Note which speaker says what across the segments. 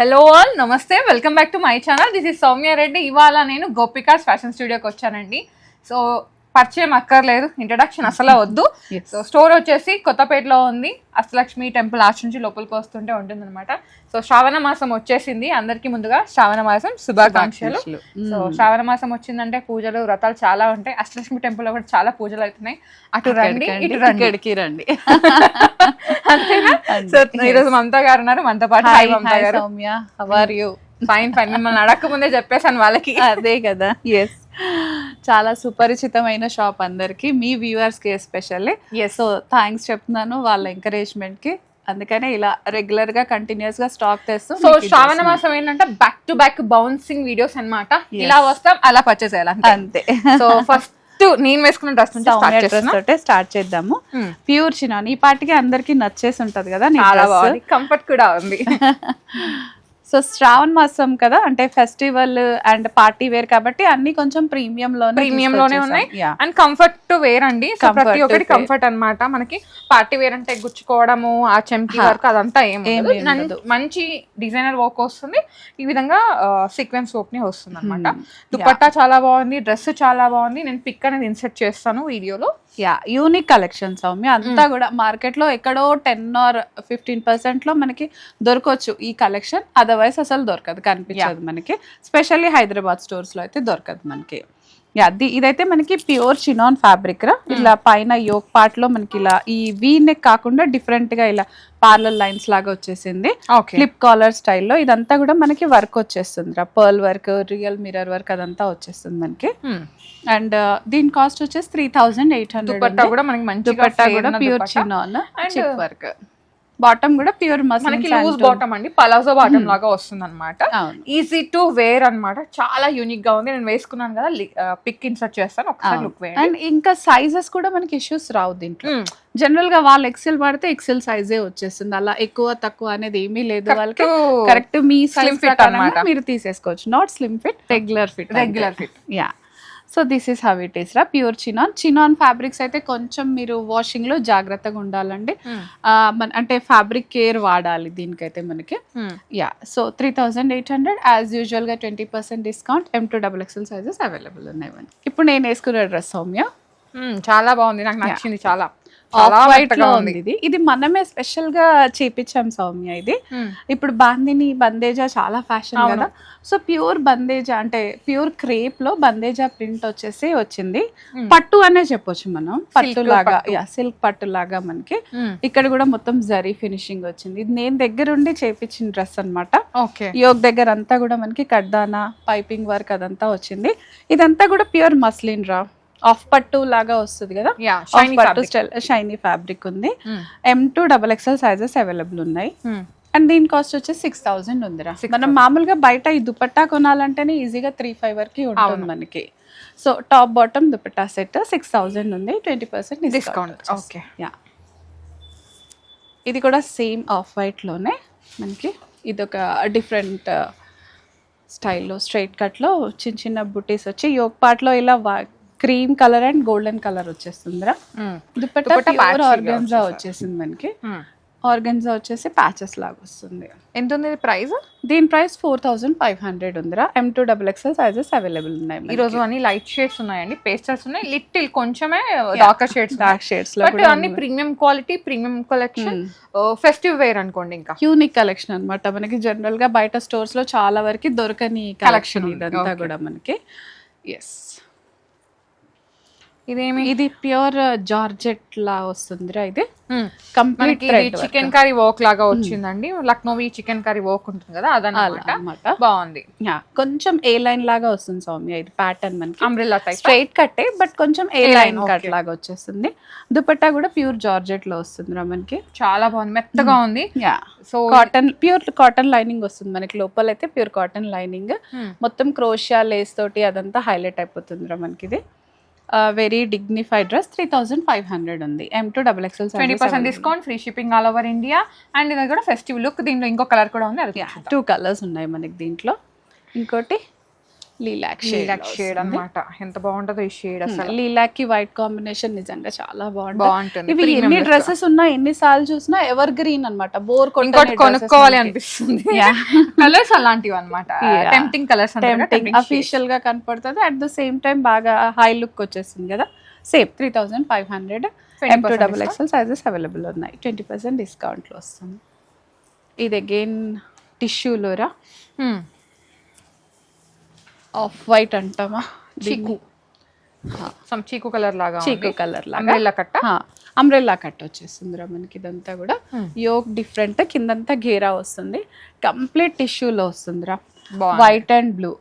Speaker 1: Hello all, నమస్తే, welcome back to my channel. This is Soumya Reddy. ఇవాళ నేను గోపికాస్ ఫ్యాషన్ స్టూడియోకి వచ్చానండి. సో పరిచయం అక్కర్లేదు, ఇంట్రడక్షన్ అసలు వద్దు. సో స్టోర్ వచ్చేసి కొత్తపేటలో ఉంది. అష్టలక్ష్మి టెంపుల్ ఆర్చ్ నుంచి లోపలికి వస్తుంటే ఉంటుంది అనమాట. సో శ్రావణ మాసం వచ్చేసింది. అందరికీ ముందుగా శ్రావణ మాసం శుభాకాంక్షలు. సో శ్రావణ మాసం వచ్చిందంటే పూజలు వ్రతాలు చాలా ఉంటాయి. అష్టలక్ష్మి టెంపుల్ లో కూడా చాలా పూజలు అవుతున్నాయి. అటు రండి, ఇటు రండి. అంతేనా? సో ఈరోజు మమతా గారు ఉన్నారు మనతో పాటు. హాయ్ మమతా గారు.
Speaker 2: Soumya, how are you?
Speaker 1: Fine fine. మిమ్మల్ని అడగక ముందే చెప్పేసాను వాళ్ళకి.
Speaker 2: అదే కదా. ఎస్, చాలా సుపరిచితమైన షాప్ అందరికి, మీ వ్యూవర్స్ కి ఎస్పెషల్లీ. సో థ్యాంక్స్ చెప్తున్నాను వాళ్ళ ఎంకరేజ్మెంట్ కి. అందుకనే ఇలా రెగ్యులర్ గా కంటిన్యూస్ గా స్టాక్ తెస్తూ.
Speaker 1: సో శ్రావణ మాసం ఏంటంటే back to back bouncing videos అన్నమాట. ఇలా వస్తాం, అలా పర్చేస్ చేయాలి
Speaker 2: అంతే.
Speaker 1: సో ఫస్ట్ నేను వేసుకున్న డ్రెస్ నుంచి
Speaker 2: స్టార్ట్ చేద్దాము. ప్యూర్ చినాన్, ఈ పాటికి అందరికి నచ్చేసి ఉంటది కదా.
Speaker 1: కంఫర్ట్ కూడా ఉంది.
Speaker 2: సో శ్రావణ మాసం కదా, అంటే ఫెస్టివల్ అండ్ పార్టీ వేర్ కాబట్టి అన్ని కొంచెం ప్రీమియం లోనే
Speaker 1: ఉన్నాయి. అండ్ కంఫర్ట్ వేర్ అండి. ప్రతి ఒక్కటి కంఫర్ట్ అన్నమాట. మనకి పార్టీ వేర్ అంటే గుచ్చుకోవడము, ఆ చెంకి వర్క్ అదంతా ఏమి మంచి డిజైనర్ వర్క్ వస్తుంది. ఈ విధంగా సీక్వెన్స్ వర్క్ ని వస్తుంది అనమాట. దుపట్టా చాలా బాగుంది, డ్రెస్ చాలా బాగుంది. నేను పిక్ అనేది ఇన్సర్ట్ చేస్తాను వీడియోలో.
Speaker 2: Unique collection Soumya. అంతా కూడా మార్కెట్ లో ఎక్కడో 10 or 15% లో మనకి దొరకవచ్చు ఈ కలెక్షన్. అదర్వైజ్ అసలు దొరకదు, కనిపించదు మనకి. స్పెషల్లీ హైదరాబాద్ స్టోర్స్ లో అయితే దొరకదు మనకి. ఇదైతే మనకి ప్యూర్ చినాన్ ఫ్యాబ్రిక్ రా. ఇలా పైన యోక్ పార్ట్ లో మనకి ఇలా ఈ వీ నెక్ కాకుండా డిఫరెంట్ గా ఇలా పార్లర్ లైన్స్ లాగా వచ్చేసింది. క్లిప్ కాలర్ స్టైల్లో ఇదంతా కూడా మనకి వర్క్ వచ్చేస్తుంది రా. Pearl work, real mirror work అదంతా వచ్చేస్తుంది మనకి. అండ్ దీని కాస్ట్ వచ్చేసి 3,800.
Speaker 1: దుపట్టా కూడా మనకి మంచి
Speaker 2: దుపట్టా కూడా pure chinon chip work. Bottom కూడా ప్యూర్
Speaker 1: మనకి లూజ్ బాటమ్ అండి, పలాజో బాటమ్ లాగా వస్తుంది అనమాట. ఈజీ టు వేర్ అన్నమాట. చాలా యూనిక్ గా ఉంది. నేను వేసుకున్నాను కదా, పిక్ ఇన్సర్ట్ చేస్తాను, ఒకసారి లుక్ వేయండి.
Speaker 2: అండ్ ఇంకా సైజెస్ కూడా మనకి ఇష్యూస్ రావు దీంట్లో. జనరల్ గా వాళ్ళు ఎక్సెల్ వాడితే ఎక్సెల్ సైజే వచ్చేస్తుంది. అలా ఎక్కువ తక్కువ అనేది ఏమీ లేదు వాళ్ళకి. కరెక్ట్ మీ సైజ్ ఫిట్ అన్నమాట మీరు తీసేసుకోవచ్చు. Not slim fit, regular fit. Yeah, so this is how it is రా. ప్యూర్ చినాన్ ఫ్యాబ్రిక్స్ అయితే కొంచెం మీరు వాషింగ్ లో జాగ్రత్తగా ఉండాలండి. అంటే ఫ్యాబ్రిక్ కేర్ వాడాలి దీనికైతే మనకి. సో 3,800. యాజ్ యూజువల్ గా 20% డిస్కౌంట్. M2XXL సైజెస్ అవైలబుల్ ఉన్నాయి మనకి. ఇప్పుడు నేను వేసుకునే డ్రెస్ సౌమ్య
Speaker 1: చాలా బాగుంది, నాకు నచ్చింది. చాలా
Speaker 2: ఆఫ్ వైట్ లో ఉంది ఇది మనమే స్పెషల్ గా చేపించాం సౌమ్య. ఇది ఇప్పుడు బాందిని బందేజా చాలా ఫ్యాషన్ కదా. సో ప్యూర్ బందేజా అంటే ప్యూర్ క్రేప్ లో బందేజా ప్రింట్ వచ్చేసి వచ్చింది. పట్టు అనే చెప్పొచ్చు మనం. పట్టు లాగా, సిల్క్ పట్టు లాగా మనకి. ఇక్కడ కూడా మొత్తం జరీ ఫినిషింగ్ వచ్చింది. ఇది నేను దగ్గరుండి చేపించిన డ్రెస్ అనమాట. యోగ్ దగ్గర అంతా కూడా మనకి కడ్దానా పైపింగ్ వర్క్ అదంతా వచ్చింది. ఇదంతా కూడా ప్యూర్ మస్లిన్ రా. ఆఫ్ పట్టు లాగా వస్తుంది కదా, షైనీ ఫ్యాబ్రిక్ ఉంది. M2XXL సైజెస్ అవైలబుల్ ఉన్నాయి. అండ్ దీని కాస్ట్ వచ్చేసి 6,000 ఉందిరా. మనం మామూలుగా బయట ఈ దుపట్టా కొనాలంటేనే ఈజీగా 3,500 వరకు ఉంటుంది మనకి. So top bottom dupatta set 6,000 ఉంది, 20% డిస్కౌంట్.
Speaker 1: ఓకే,
Speaker 2: ఇది కూడా సేమ్ ఆఫ్ వైట్ లోనే మనకి. ఇది ఒక డిఫరెంట్ స్టైల్లో స్ట్రైట్ కట్ లో చిన్న చిన్న బుటీస్ వచ్చి యోక్ పార్ట్ లో ఇలా cream colour and golden colour వచ్చేస్తుందిరా. దుపట్టా ఆర్గన్జా వచ్చేసింది మనకి. ఆర్గన్జా వచ్చేసి ప్యాచెస్ లాగా వస్తుంది.
Speaker 1: ఎంత ఉంది ప్రైస్?
Speaker 2: దీని ప్రైస్ 4,500 ఉందిరా. M2XXL సైజెస్ అవైలబుల్ ఉన్నాయి.
Speaker 1: ఈ రోజు అన్ని లైట్ షేడ్స్ ఉన్నాయండి, పేస్టల్స్ ఉన్నాయి, లిటిల్ కొంచెమే డార్క్ షేడ్స్ లో అన్ని premium quality, premium collection, festive wear అనుకోండి. ఇంకా
Speaker 2: యూనిక్ కలెక్షన్ అన్నమాట. మనకి జనరల్ గా బయట స్టోర్స్ లో చాలా వరకు దొరకని కలెక్షన్ ఇదంతా కూడా మనకి. ఎస్, ఇది ప్యూర్ జార్జెట్ లా వస్తుందిరా. ఇది కంప్లీట్
Speaker 1: చికెన్ కర్రీ వర్క్ లాగా వచ్చిందండి. లక్నోవి చికెన్ కర్రీ వర్క్ ఉంటుంది కదా, అదనమాట. బాగుంది.
Speaker 2: కొంచెం ఏ లైన్ లాగా వస్తుంది సౌమ్య. ఇది ప్యాటర్న్ మనకి
Speaker 1: అంబ్రెల్లా టైప్,
Speaker 2: స్ట్రైట్ కట్టే బట్ కొంచెం ఏ లైన్ కట్ లాగా వచ్చేస్తుంది. దుపట్టా కూడా ప్యూర్ జార్జెట్ లో వస్తుందిరా మనకి.
Speaker 1: చాలా బాగుంది, మెత్తగా ఉంది.
Speaker 2: So cotton, pure cotton lining వస్తుంది మనకి. లోపల అయితే ప్యూర్ కాటన్ లైనింగ్, మొత్తం క్రోషియా లేస్ తోటి అదంతా హైలైట్ అయిపోతుందిరా మనకి. ఇది వెరీ డిగ్నిఫైడ్ డ్రెస్. 3,500 ఉంది. M2XXL
Speaker 1: 20% discount, free shipping all over India. And ఇది కూడా ఫెస్టివ్ లుక్. దీంట్లో ఇంకో కలర్ కూడా ఉంది. అది
Speaker 2: 2 కలర్స్ ఉన్నాయి మనకి దీంట్లో. ఇంకోటి లీలాక్
Speaker 1: షేడ్ అన్నమాట. ఎంత బాగుంటదో ఈ షేడ్ అసలు.
Speaker 2: లీలాక్ కి వైట్ కాంబినేషన్ నిజంగా చాలా
Speaker 1: బాగుంటుంది.
Speaker 2: ఇవి ఎన్ని డ్రెస్సెస్ ఉన్నా ఎన్ని సార్లు చూసినా ఎవర్ గ్రీన్ అన్నమాట. బోర్
Speaker 1: ఇంకోటి కొనుక్కోవాలి అనిపిస్తుంది. కలర్స్ అలాంటివి అన్నమాట. టెంప్టింగ్ కలర్స్
Speaker 2: అఫీషియల్ గా కనపడుతుంది. అట్ ద సేమ్ టైం బాగా హై లుక్ వచ్చేసింది కదా. సేమ్ 3500 M2XXL సైజెస్ అవైలబుల్ ఉన్నాయి. 20% డిస్కౌంట్ లో వస్తుంది. ఇది అగైన్ టిష్యూలోరా ఆఫ్ వైట్ అంటామా,
Speaker 1: చీకు చీకు కలర్ లాగా,
Speaker 2: చీకు కలర్ లాగా
Speaker 1: అంబ్రెల్లా కట్
Speaker 2: వచ్చేస్తుంది మనకి. ఇదంతా కూడా యోక్ డిఫరెంట్, కిందంతా ఘేరా వస్తుంది. కంప్లీట్ టిష్యూలో వస్తుందిరా, వైట్ అండ్ బ్లూ.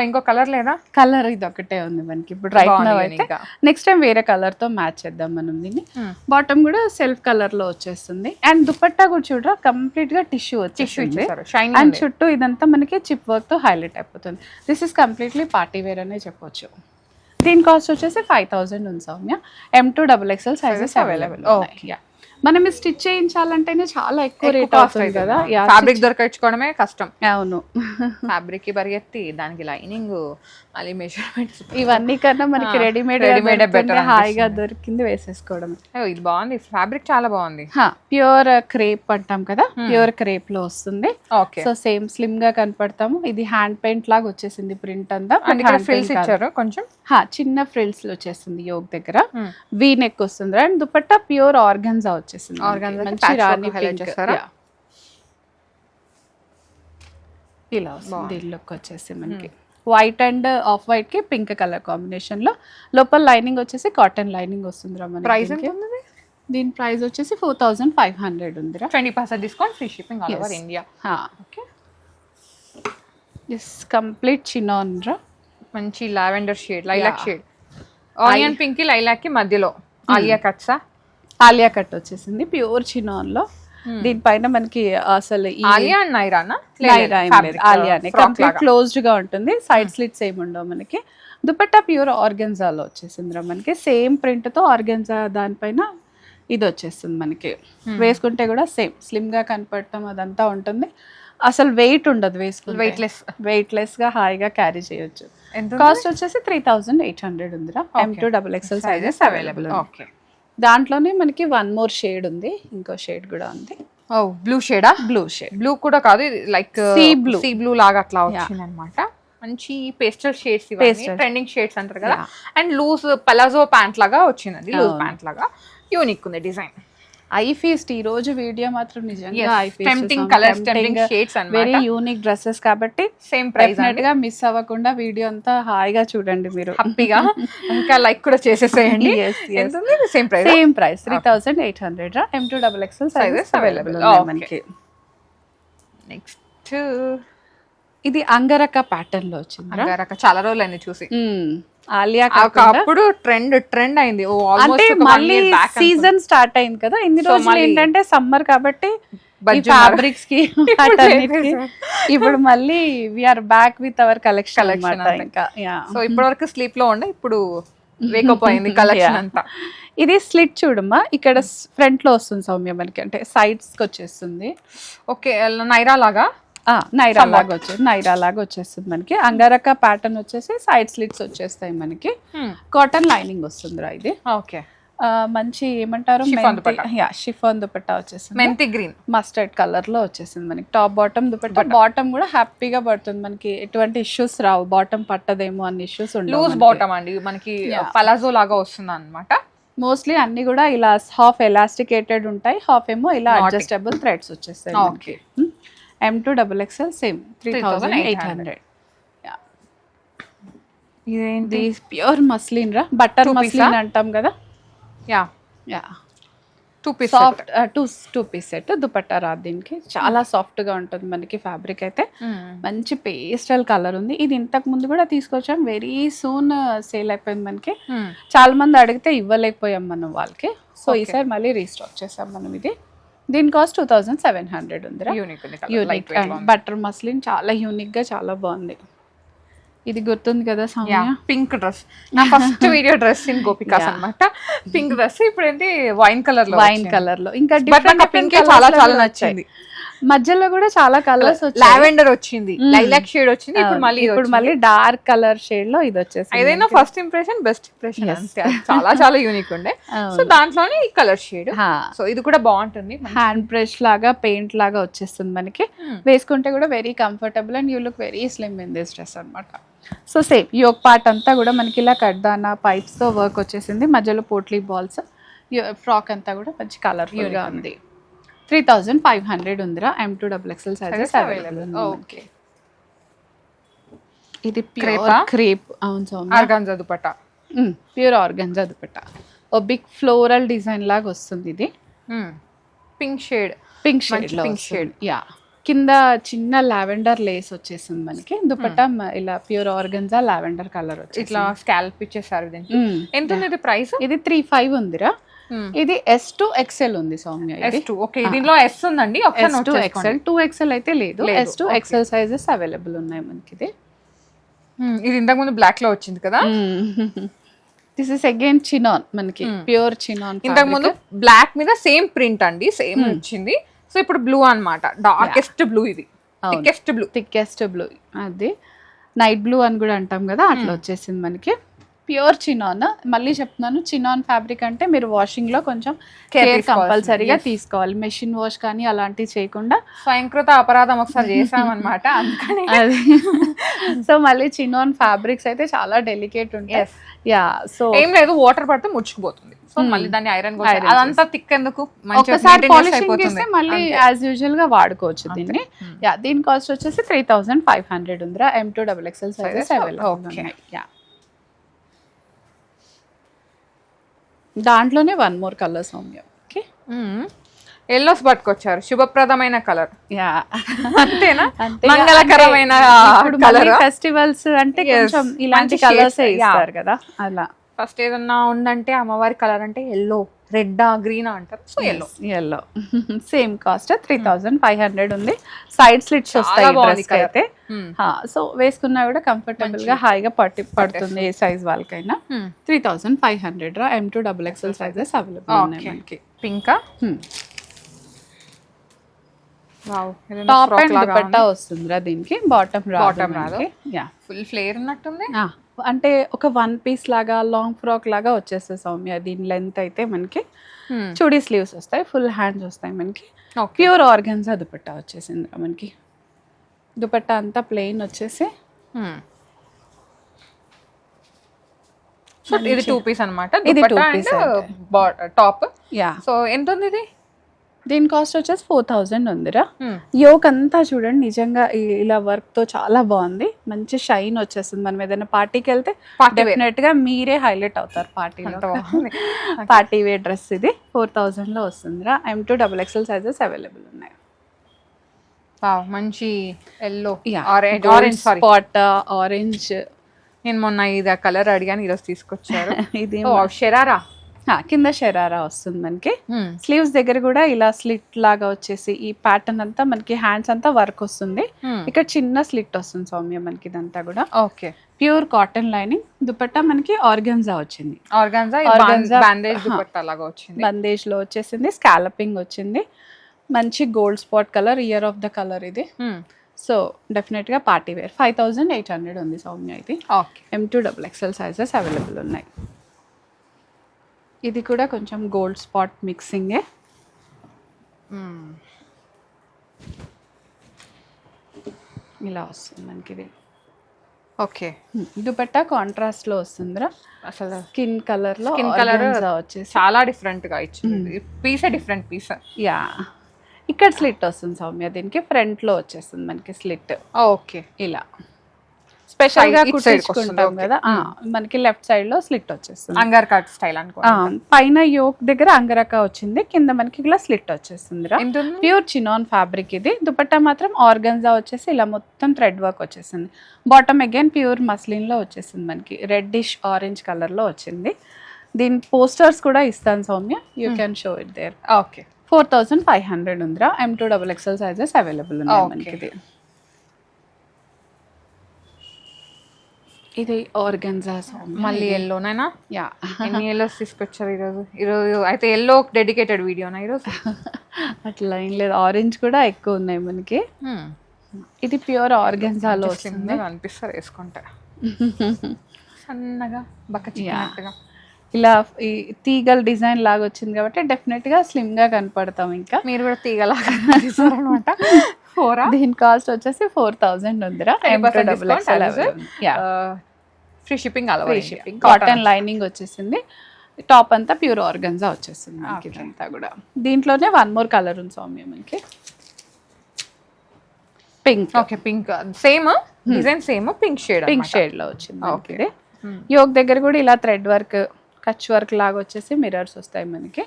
Speaker 1: ఇంకో కలర్ లేదా?
Speaker 2: కలర్ ఇది ఒకటే ఉంది మనకి ఇప్పుడు రైట్ నౌ అయితే. నెక్స్ట్ టైం వేరే కలర్ తో మ్యాచ్ చేద్దాం మనం దీన్ని. బాటమ్ కూడా సెల్ఫ్ కలర్ లో వచ్చేస్తుంది. అండ్ దుపట్టా కూడా చూడరా కంప్లీట్ గా టిష్యూ వచ్చేసింది. అండ్ చుట్టూ ఇదంతా మనకి చిప్ వర్క్ తో హైలైట్ అయిపోతుంది. This is completely party wear అనే చెప్పొచ్చు. దీని కాస్ట్ వచ్చేసి 5000 ఉంది సౌమ్య. M2XXL sizes available. మనం స్టిచ్ చేయించాలంటేనే చాలా ఎక్కువ రేట్ అవుతుంది కదా.
Speaker 1: ఫ్యాబ్రిక్ దొరకచ్చుకోవడమే కష్టం.
Speaker 2: అవును,
Speaker 1: ఫ్యాబ్రిక్ కి పరిగెత్తి దానికి లైనింగ్ మళ్ళీ మెజర్మెంట్స్
Speaker 2: ఇవన్నీ కన్నా మనకి రెడీమేడ్ బెటర్, హాయిగా దొరికింది వేసేసుకోవడం.
Speaker 1: ఇది బాగుంది, ఫ్యాబ్రిక్ చాలా బాగుంది.
Speaker 2: ప్యూర్ క్రేప్ అంటాం కదా, ప్యూర్ క్రేప్ లో వస్తుంది.
Speaker 1: ఓకే,
Speaker 2: సో సేమ్ స్లిమ్ గా కనపడతాము. ఇది హ్యాండ్ పెయింట్ లాగా వచ్చేసింది ప్రింట్ అంతా.
Speaker 1: ఫ్రిల్స్ ఇచ్చారు కొంచెం,
Speaker 2: చిన్న ఫ్రిల్స్ లో వచ్చేసింది యోగ్ దగ్గర. వీ నెక్ వస్తుంది. అండ్ దుపట్టా ప్యూర్ ఆర్గన్జా వచ్చేసింది. మంచి రాణి ఇలా వస్తుంది. దీని లుక్ వచ్చేసి మనకి వైట్ అండ్ ఆఫ్ వైట్ కి పింక్ కలర్ కాంబినేషన్ లో. లోపల లైనింగ్ వచ్చేసి కాటన్ లైనింగ్ వస్తుందిరా మనకి.
Speaker 1: ప్రైస్ ఎంత ఉంది?
Speaker 2: దీని ప్రైస్ వచ్చేసి 4500 ఉందిరా.
Speaker 1: 20% discount, free shipping all over India.
Speaker 2: Okay, this complete chinon రా.
Speaker 1: మంచి lavender shade, lilac shade, onion pink కి లైలాక్ కి మధ్యలో ఆలియా కట్సా.
Speaker 2: ఆలియా కట్ వచ్చేసింది ప్యూర్ చినాన్ లో. దీనిపైన మనకి అసలు
Speaker 1: ఆలియా అండ్ నైరానా?
Speaker 2: ఆలియానే కంప్లీట్ క్లోజ్డ్ గా ఉంటుంది. సైడ్ స్లిట్స్ ఏమి ఉండవు మనకి. దుపట్టా ప్యూర్ ఆర్గెన్జాలో వచ్చేసింది మనకి. సేమ్ ప్రింట్ తో ఆర్గెన్జా దానిపైన ఇది వచ్చేస్తుంది మనకి. వేసుకుంటే కూడా సేమ్ స్లిమ్ గా కనపడటం అదంతా ఉంటుంది. అసలు వెయిట్ ఉండదు వేసుకుంటే. వెయిట్లెస్ గా హాయిగా క్యారీ చేయొచ్చు. కాస్ట్ వచ్చేసి 3800 ఉందిరా. M2XXL sizes available.
Speaker 1: ఓకే,
Speaker 2: దాంట్లోనే మనకి వన్ మోర్ షేడ్ ఉంది, ఇంకో షేడ్ కూడా ఉంది.
Speaker 1: బ్లూ షేడా?
Speaker 2: బ్లూ షేడ్,
Speaker 1: బ్లూ కూడా కాదు, లైక్ సీ బ్లూ లాగా అట్లా వచ్చింది అనమాట. మంచి పేస్టల్ షేడ్స్, ట్రెండింగ్ షేడ్స్ అంటారు కదా. అండ్ లూజ్ పలాజో ప్యాంట్ లాగా వచ్చింది, లూజ్ ప్యాంట్ లాగా యూనిక్ ఉంది డిజైన్.
Speaker 2: ఐ ఫీస్ట్ ఈ రోజు వీడియో మాత్రం నిజంగా
Speaker 1: టెంప్టింగ్ కలర్స్, టెంప్టింగ్ షేడ్స్ అన్నమాట.
Speaker 2: వెరీ యూనిక్ డ్రెస్సెస్ కాబట్టి
Speaker 1: సేమ్ ప్రైస్
Speaker 2: గా మిస్ అవ్వకుండా వీడియో అంతా హాయిగా చూడండి మీరు,
Speaker 1: హ్యాపీగా. ఇంకా లైక్ కూడా చేసేసేయండి. Same price
Speaker 2: 3800 M2XXL sizes available మనకి.
Speaker 1: నెక్స్ట్
Speaker 2: ఇది అంగరక ప్యాటర్న్ లో వచ్చింది.
Speaker 1: అంగరక చాలా రోజులు అయింది చూసి.
Speaker 2: ఆలియా
Speaker 1: అప్పుడు ట్రెండ్ అయింది.
Speaker 2: అంటే మళ్ళీ సీజన్ స్టార్ట్ అయింది కదా. ఇన్ని రోజులు ఏంటంటే సమ్మర్ కాబట్టి ఫ్యాబ్రిక్స్ కి ఇప్పుడు మళ్ళీ we are back with our collection ఇంకా.
Speaker 1: సో ఇప్పటి వరకు స్లీప్ లో ఉండే, ఇప్పుడు వేకప్ అయింది కలెక్షన్ అంతా.
Speaker 2: ఇది స్లిట్ చూడమ్మా, ఇక్కడ ఫ్రంట్ లో వస్తుంది సౌమ్య మనకి, అంటే సైడ్స్ కి వచ్చేస్తుంది.
Speaker 1: ఓకే, నైరా లాగా
Speaker 2: నైరా లాగా వచ్చేస్తుంది మనకి. అంగారక ప్యాటర్న్ వచ్చేసి సైడ్ స్లిట్స్ వచ్చేస్తాయి మనకి. కాటన్ లైనింగ్ వస్తుందిరా ఇది.
Speaker 1: ఓకే,
Speaker 2: మంచి ఏమంటారు షిఫాన్ దుపట్టా వచ్చేసింది.
Speaker 1: మెంతి గ్రీన్
Speaker 2: మస్టర్డ్ కలర్ లో వచ్చేసింది మనకి. Top bottom dupatta. బాటమ్ కూడా హ్యాపీగా పడుతుంది మనకి, ఎటువంటి ఇష్యూస్ రావు. బాటమ్ పట్టదేమో అన్ని ఇష్యూస్ ఉండవు.
Speaker 1: లూజ్ బాటమ్ అండి మనకి, పలాజో లాగా వస్తుంది అన్నమాట.
Speaker 2: మోస్ట్లీ అన్ని కూడా ఇలా హాఫ్ ఎలాస్టికేటెడ్ ఉంటాయి, హాఫ్ ఏమో ఇలా అడ్జస్టబుల్ థ్రెడ్స్ వచ్చేస్తాయి.
Speaker 1: Okay,
Speaker 2: M2XXL same 3800.
Speaker 1: ఇదేంటి?
Speaker 2: ప్యూర్ మస్లిన్ రా, బట్టర్ మస్లిన్ అంటాం కదా. టూ పీస్ సెట్ దుపట్టా రా. దీనికి చాలా సాఫ్ట్ గా ఉంటుంది మనకి ఫ్యాబ్రిక్ అయితే. మంచి పేస్టల్ కలర్ ఉంది. ఇది ఇంతకు ముందు కూడా తీసుకొచ్చాం, వెరీ సూన్ సేల్ అయిపోయింది మనకి. చాలా మంది అడిగితే ఇవ్వలేకపోయాం మనం వాళ్ళకి. సో ఈసారి మళ్ళీ రీస్టాక్ చేసాం మనం ఇది. దీని కాస్ట్ 2700 ఉంది. యూనిక్ బటర్ మస్లిన్, చాలా యూనిక్ గా చాలా బాగుంది. ఇది గుర్తుంది కదా సౌమ్య?
Speaker 1: పింక్ డ్రెస్, నా first video dress in Gopikas అన్నమాట. పింక్ డ్రెస్ ఇప్పుడు ఏంటి వైన్ కలర్ లో
Speaker 2: ఇంకా పింక్ చాలా చాలా నచ్చింది. మధ్యలో కూడా చాలా కలర్స్ వచ్చాయి.
Speaker 1: లావెండర్ వచ్చింది, లైలాక్ షేడ్ వచ్చింది, ఇప్పుడు
Speaker 2: మళ్ళీ డార్క్ కలర్ షేడ్ లో ఇది వచ్చేసి.
Speaker 1: ఏదైనా ఫస్ట్ ఇంప్రెషన్ బెస్ట్ ఇంప్రెషన్, చాలా చాలా యూనిక్ ఉండే. సో దాంట్లోనే ఈ కలర్ షేడ్. సో ఇది కూడా బాగుంటుంది,
Speaker 2: హ్యాండ్ బ్రష్ లాగా పెయింట్ లాగా వచ్చేస్తుంది మనకి. వేసుకుంటే కూడా very comfortable and you look very slim in this dress అనమాట. సో సేమ్ యోక్ పార్ట్ అంతా కూడా మనకి ఇలా కడ్దానా పైప్స్ తో వర్క్ వచ్చేసింది, మధ్యలో పోట్లీ బాల్స్. ఫ్రాక్ అంతా కూడా మంచి కలర్ఫుల్ గా ఉంది. 3500 ఉందిరా. M2XXL సైజెస్ అవైలబుల్ ఉంది.
Speaker 1: ఓకే,
Speaker 2: ఇది ప్యూర్ క్రేప్. అవును Soumya,
Speaker 1: organza dupatta,
Speaker 2: pure organza dupatta. ఓ బిగ్ ఫ్లోరల్ డిజైన్ లాగా వస్తుంది. ఇది
Speaker 1: pink shade,
Speaker 2: pink shade ya. కింద చిన్న లావెండర్ లేస్ వచ్చేసింది మనకి. దుపట్టా ఇలా ప్యూర్ ఆర్గన్జా లావెండర్ కలర్ వచ్చి
Speaker 1: ఇట్లా స్కాల్ప్ ఇచ్చేసారు. ఎంత ఉంది ఇది ప్రైస్?
Speaker 2: ఇది 35 ఉందిరా. ఇది S2XL ఉంది సౌమ్య.
Speaker 1: ఓకే, దీనిలో S ఉందండి.
Speaker 2: S2XL, 2XL అయితే లేదు. S2XL సైజెస్ అవైలబుల్ ఉన్నాయి మనకి.
Speaker 1: ఇది ఇంతకు ముందు బ్లాక్ లో వచ్చింది కదా.
Speaker 2: దిస్ ఇస్ అగైన్ చినాన్ మనకి, ప్యూర్ చినాన్.
Speaker 1: ఇంతకు ముందు బ్లాక్ మీద సేమ్ ప్రింట్ అండి, సేమ్ వచ్చింది. సో ఇప్పుడు బ్లూ అన్నమాట, డార్కెస్ట్ బ్లూ. ఇది థిక్కెస్ట్ బ్లూ. అది నైట్ బ్లూ అని కూడా అంటాం కదా, అట్లా వచ్చేసింది మనకి. Pure chinon. మళ్ళీ చెప్తున్నాను, చినాన్ ఫ్యాబ్రిక్ అంటే మీరు వాషింగ్ లో కొంచెం కేర్ కంపల్సరీగా తీసుకోవాలి. మెషిన్ వాష్ కానీ అలాంటివి చేయకుండా. స్వయంకృత అపరాధం ఒకసారి చేసామన్నమాట, అందుకని.
Speaker 2: సో మళ్ళీ చినాన్ ఫ్యాబ్రిక్స్ అయితే చాలా డెలికేట్ ఉంటాయి. యా, సో
Speaker 1: ఏం లేదు, వాటర్ పడితే ముచ్చుకుపోతుంది. సో మళ్ళీ దాన్ని ఐరన్ అదంతా థిక్ ఎందుకు,
Speaker 2: ఒకసారి పాలిషింగ్ చేస్తే మళ్ళీ యాజ్ యూజువల్ గా వాడుకోవచ్చు దీన్ని. యా, దీని కాస్ట్ వచ్చేసి 3500 ఉందిరా. M2XXL sizes available. యా, దాంట్లోనే one more colour Soumya. Okay,
Speaker 1: yellows పట్టుకొచ్చారు, శుభప్రదమైన కలర్.
Speaker 2: యా,
Speaker 1: అంతేనా, మంగళకరమైన కలర్.
Speaker 2: ఫెస్టివల్స్ అంటే కొంచెం ఇలాంటి కలర్స్ ఇస్తారు కదా, అలా.
Speaker 1: ఫస్ట్ ఏదన్నా ఉందంటే అమ్మవారి కలర్ అంటే ఎల్లో, రెడ్, గ్రీన్ అంటారు. సో
Speaker 2: ఎల్లో సేమ్ కాస్ట్ 3500 ఉంది. సైడ్ స్లిట్స్ వస్తాయి అయితే. సో వేసుకున్నా కూడా కంఫర్టబుల్ గా హాయిగా పడుతుంది ఏ సైజ్ వాళ్ళకైనా. 3500 M2XXL సైజెస్ అవైలబుల్ ఉన్నాయి మనకి.
Speaker 1: పింక్
Speaker 2: టాప్ అండ్ దుపట్టా వస్తుందిరా దీనికి. బాటమ్ రాదు. యా,
Speaker 1: ఫుల్ ఫ్లేర్ ఉన్నట్టుంది.
Speaker 2: అంటే ఒక 1 పీస్ లాగా లాంగ్ ఫ్రాక్ లాగా వచ్చేస్తుంది సౌమ్య. దీని లెంత్ అయితే మనకి చుడీ స్లీవ్స్ వస్తాయి, ఫుల్ హ్యాండ్స్ వస్తాయి మనకి. ప్యూర్ ఆర్గన్జా దుపట్టా వచ్చేసింది మనకి. దుపట్టా అంతా ప్లెయిన్ వచ్చేసి.
Speaker 1: ఇది 2 పీస్ అనమాట. ఇది 2 పీస్ టాప్.
Speaker 2: యా,
Speaker 1: సో ఎంత ఉంది ఇది?
Speaker 2: దీని కాస్ట్ వచ్చేసి 4000 ఉందిరా. యోక్ అంతా చూడండి, నిజంగా ఇలా వర్క్ తో చాలా బాగుంది. మంచి షైన్ వచ్చేస్తుంది. మనం ఏదైనా పార్టీకి వెళ్తే డెఫినెట్ గా మీరే హైలైట్ అవుతారు పార్టీలో. పార్టీ వేర్ డ్రెస్ ఇది 4000 లో వస్తుందిరా. M2XXL సైజెస్ అవైలబుల్ ఉన్నాయి.
Speaker 1: మంచి ఎల్లో,
Speaker 2: ఆరెంజ్ స్పాట్, ఆరెంజ్.
Speaker 1: నేను మొన్న ఇది కలర్ అడిగాను, ఈరోజు తీసుకొచ్చారు. ఇది షరారా,
Speaker 2: కింద షరారా వస్తుంది మనకి. స్లీవ్స్ దగ్గర కూడా ఇలా స్లిట్ లాగా వచ్చేసి ఈ ప్యాటర్న్ అంతా మనకి హ్యాండ్స్ అంతా వర్క్ వస్తుంది. ఇక్కడ చిన్న స్లిట్ వస్తుంది సౌమ్య మనకి. ఇదంతా కూడా
Speaker 1: okay,
Speaker 2: pure cotton lining. Dupatta మనకి ఆర్గాన్జా వచ్చింది. బందేజ్ లో వచ్చేసింది. స్కాలపింగ్ వచ్చింది. మంచి gold spot colour, year of the colour ఇది. సో డెఫినెట్ గా పార్టీ వేర్. 5800 ఉంది సౌమ్య ఇది. M2XXL సైజెస్ అవైలబుల్ ఉన్నాయి. ఇది కూడా కొంచెం గోల్డ్ స్పాట్ మిక్సింగే. ఇలా వస్తుంది మనకి ఇది.
Speaker 1: ఓకే,
Speaker 2: దుపట్టా కాంట్రాస్ట్ లో వస్తుందిరా. అసలు స్కిన్ కలర్ లో వచ్చేసి
Speaker 1: చాలా డిఫరెంట్ గా ఇచ్చింది. Piece different piece.
Speaker 2: యా, ఇక్కడ స్లిట్ వస్తుంది సౌమ్య. దీనికి ఫ్రంట్ లో వచ్చేస్తుంది మనకి స్లిట్.
Speaker 1: ఓకే,
Speaker 2: ఇలా స్పెషల్ గా కుట్టించుకుంటాం కదా, మనకి లెఫ్ట్ సైడ్ లో స్లిట్ వచ్చేస్తుంది.
Speaker 1: అంగర్ కట్ స్టైల్ అనుకో.
Speaker 2: పైన యోక్ దగ్గర అంగరకా వచ్చింది, కింద మనకి ఇలా స్లిట్ వచ్చేస్తుంది. ప్యూర్ చినాన్ ఫ్యాబ్రిక్ ఇది. దుపట్టా మాత్రం ఆర్గన్జా వచ్చేసి ఇలా మొత్తం థ్రెడ్ వర్క్ వచ్చేసింది. బాటమ్ అగైన్ ప్యూర్ మస్లిన్ లో వచ్చేసింది మనకి. రెడ్డిష్ ఆరెంజ్ కలర్ లో వచ్చింది. దీని పోస్టర్స్ కూడా ఇస్తాను Soumya, you can show it there.
Speaker 1: Okay,
Speaker 2: 4500 ఉందిరా. M2XXL సైజెస్ అవైలబుల్ ఉన్నాయి మనకి. ఇది ఆర్గన్జా
Speaker 1: మళ్ళీ ఎల్లోనైనా
Speaker 2: యా
Speaker 1: ఎన్ని ఎల్లోస్ తీసుకొచ్చారు ఈరోజు అయితే ఎల్లో డెడికేటెడ్ వీడియోనా ఈరోజు?
Speaker 2: అట్లా ఏం లేదు, ఆరెంజ్ కూడా ఎక్కువ ఉన్నాయి మనకి. ఇది ప్యూర్ ఆర్గన్జాలో వస్తుంది.
Speaker 1: అనిపిస్తారు వేసుకుంటే సన్నగా బక్క చిన్నట్టుగా.
Speaker 2: ఇలా ఈ తీగల డిజైన్ లాగా వచ్చింది కాబట్టి డెఫినెట్ గా స్లిమ్ గా కనపడతాం. ఇంకా
Speaker 1: మీరు కూడా తీగలాగా అనమాట.
Speaker 2: దీని కాస్ట్ వచ్చేసి 4000 ఉందిరా.
Speaker 1: Free shipping shipping.
Speaker 2: Cotton lining వచ్చేసింది, టాప్ అంతా ప్యూర్ ఆర్గన్జా వచ్చేసింది మనకి. ఇదంతా కూడా దీంట్లోనే వన్ మోర్ కలర్ ఉంది సౌమ్య మనకి, pink.
Speaker 1: Okay, pink same design, same pink shade
Speaker 2: లో వచ్చింది. ఓకే, యోగ్ దగ్గర కూడా ఇలా థ్రెడ్ వర్క్, కచ్ వర్క్ లాగా వచ్చేసి మిర్రర్స్ వస్తాయి మనకి.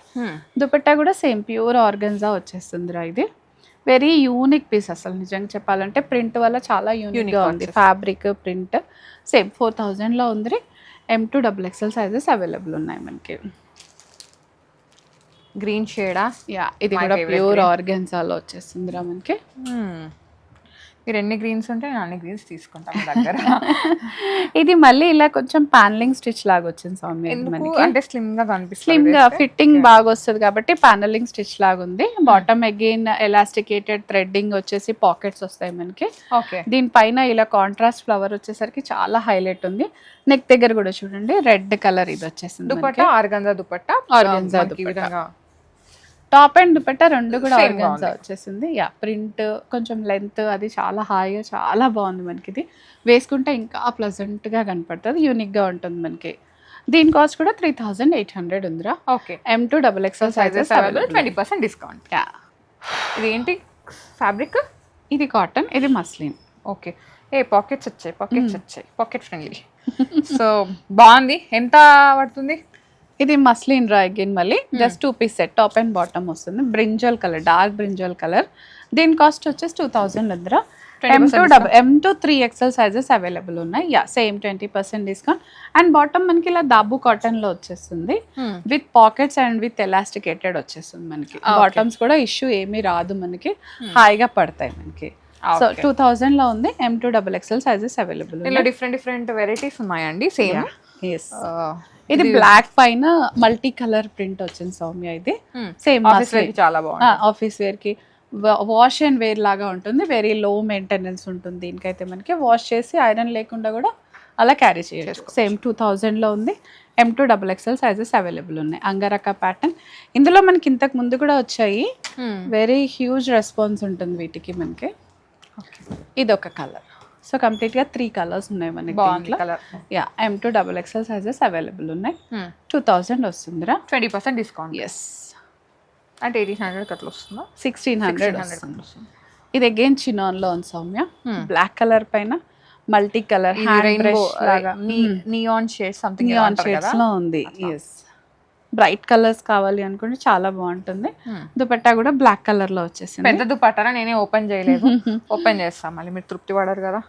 Speaker 2: దుపట్టా కూడా సేమ్ ప్యూర్ ఆర్గన్జా వచ్చేస్తుందిరా. ఇది వెరీ యూనిక్ పీస్ అసలు నిజంగా చెప్పాలంటే. ప్రింట్ వల్ల చాలా యూనిక్గా ఉంది, ఫ్యాబ్రిక్ ప్రింట్. సేమ్ 4000 లో ఉంది. M2 XXL సైజెస్ అవైలబుల్ ఉన్నాయి మనకి.
Speaker 1: గ్రీన్ షేడా?
Speaker 2: యా, ఇది కూడా ప్యూర్ ఆర్గన్జాలో వచ్చేస్తుందిరా మనకి.
Speaker 1: మీరు ఎన్ని గ్రీన్స్ ఉంటే నేను అన్ని గ్రీన్స్ తీసుకుంటాను దగ్గర.
Speaker 2: ఇది మళ్ళీ ఇలా కొంచెం ప్యానలింగ్ స్టిచ్ లాగా వచ్చింది సౌమ్య.
Speaker 1: అంటే స్లిమ్ గా కనిపిస్తుంది,
Speaker 2: స్లిమ్ గా ఫిట్టింగ్ బాగా వస్తుంది కాబట్టి ప్యానలింగ్ స్టిచ్ లాగా ఉంది. బాటమ్ అగైన్ ఎలాస్టికేటెడ్ థ్రెడ్డింగ్ వచ్చేసి పాకెట్స్ వస్తాయి మనకి. దీనిపైన ఇలా కాంట్రాస్ట్ ఫ్లవర్ వచ్చేసరికి చాలా హైలైట్ ఉంది. నెక్ దగ్గర కూడా చూడండి రెడ్ కలర్ ఇది వచ్చేసింది.
Speaker 1: Dupatta organza dupatta,
Speaker 2: organza dupatta. Top and dupatta రెండు కూడా ఆర్గన్జా వచ్చేసింది. యా, ప్రింట్ కొంచెం లెంత్ అది చాలా హాయిగా చాలా బాగుంది మనకి. ఇది వేసుకుంటే ఇంకా ప్లెజెంట్ గా కనపడుతుంది, యూనిక్ గా ఉంటుంది మనకి. దీని కాస్ట్ కూడా 3800 ఉందిరా.
Speaker 1: Okay,
Speaker 2: M2 XXL sizes available,
Speaker 1: 20% discount.
Speaker 2: Ya,
Speaker 1: ఇది ఏంటి ఫ్యాబ్రిక్?
Speaker 2: ఇది కాటన్, ఇది మస్లిన్.
Speaker 1: ఓకే, పాకెట్స్ వచ్చాయి, పాకెట్ ఫ్రెండ్లీ. సో బాగుంది. ఎంత పడుతుంది?
Speaker 2: ఇది మస్లిన్ రా అగైన్ మళ్ళీ just 2 piece set, top and bottom వస్తుంది. Brinjal colour, dark brinjal colour. దీని కాస్ట్ వచ్చేసి 2000 ఉందిరా. M2 3XL సైజెస్ అవైలబుల్ ఉన్నాయి. Ya, same 20% discount. And bottom మనకి ఇలా దాబు కాటన్ లో వచ్చేస్తుంది with pockets and with elasticated వచ్చేస్తుంది మనకి. బాటమ్స్ కూడా ఇష్యూ ఏమీ రాదు మనకి, హాయిగా పడతాయి మనకి. సో 2000 లో ఉంది. M2 XXL sizes available.
Speaker 1: ఇలా డిఫరెంట్ వెరైటీస్ ఉన్నాయండి. సేమ్
Speaker 2: ఇది బ్లాక్ పైన మల్టీ కలర్ ప్రింట్ వచ్చింది సౌమ్య. ఇది సేమ్
Speaker 1: చాలా బాగుంది,
Speaker 2: ఆఫీస్ వేర్ కి వాష్ అండ్ వేర్ లాగా ఉంటుంది. వెరీ లో మెయింటెనెన్స్ ఉంటుంది దీనికైతే. మనకి వాష్ చేసి ఐరన్ లేకుండా కూడా అలా క్యారీ చేయొచ్చు. సేమ్ 2000 లో ఉంది. M2 XXL సైజెస్ అవైలబుల్ ఉన్నాయి. అంగరక ప్యాటర్న్. ఇందులో మనకి ఇంతకు ముందు కూడా వచ్చాయి. వెరీ హ్యూజ్ రెస్పాన్స్ ఉంటుంది వీటికి మనకి. ఇది ఒక కలర్. సో కంప్లీట్ గా 3 కలర్స్ ఉన్నాయి మనకి. Yeah, M2 XXL sizes available ఉన్నాయి. 2000 వస్తుందిరా,
Speaker 1: 20% డిస్కౌంట్.
Speaker 2: ఎస్,
Speaker 1: అంటే 1800 అట్లా వస్తుందా?
Speaker 2: 1600 వస్తుంది. ఇది అగైన్ చినాన్ లో ఉంది సౌమ్య. బ్లాక్ కలర్ పైన multi colour
Speaker 1: neon shades, something
Speaker 2: neon shades లో ఉంది. ఎస్, బ్రైట్ కలర్స్ కావాలి అనుకుంటే చాలా బాగుంటుంది. దుపట్టా కూడా బ్లాక్ కలర్ లో వచ్చేసింది.
Speaker 1: పెద్ద దుపట్టా నేనే ఓపెన్ చేయలేదు, ఓపెన్ చేస్తాం మళ్ళీ మీరు తృప్తి పడరు కదా.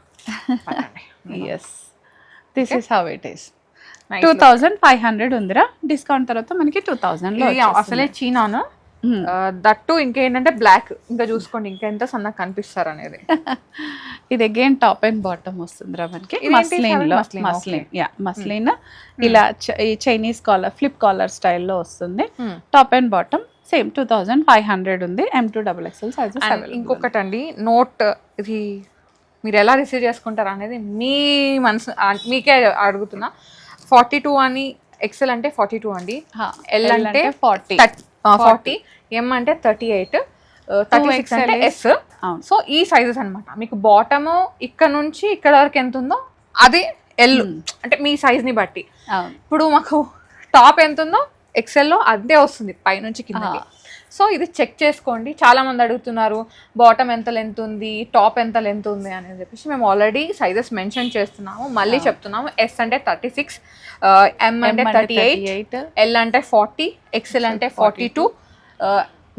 Speaker 2: Yes, this is how it is. 2500 ఉందిరా. డిస్కౌంట్ తర్వాత మనకి 2000 లో.
Speaker 1: అసలే చీనాను దట్టు. ఇంకేంటంటే బ్లాక్, ఇంకా చూసుకోండి ఇంకా ఎంత సన్నగా కనిపిస్తారు అనేది.
Speaker 2: ఇది అగైన్ టాప్ అండ్ బాటమ్ వస్తుందిరా మనకి. మస్లిన్ యా, మస్లిన్ ఇలా చైనీస్ కాలర్, ఫ్లిప్ కాలర్ స్టైల్లో వస్తుంది. టాప్ అండ్ బాటమ్ సేమ్ 2500 ఉంది. M2 XXL sizes.
Speaker 1: ఇంకొకటి అండి నోట్, ఇది మీరు ఎలా రిసీవ్ చేసుకుంటారు అనేది మీ మనసు, మీకే అడుగుతున్నా. 42 అని, XL అంటే 42 అండి, L అంటే 40, M అంటే 38, 36 అంటే S. సో ఈ సైజెస్ అనమాట. మీకు బాటమ్ ఇక్కడ నుంచి ఇక్కడ వరకు ఎంత ఉందో అది L, అంటే మీ సైజ్ ని బట్టి. ఇప్పుడు మాకు టాప్ ఎంత ఉందో XL లో అదే వస్తుంది పైనుంచి కిందకి. సో ఇది చెక్ చేసుకోండి. చాలా మంది అడుగుతున్నారు బాటమ్ ఎంత లెంత్ ఉంది, టాప్ ఎంత లెంత్ ఉంది అని చెప్పేసి. మేము ఆల్రెడీ సైజెస్ మెన్షన్ చేస్తున్నాము, మళ్ళీ చెప్తున్నాము. S అంటే 36, M అంటే 38, L అంటే 40, XL అంటే 42,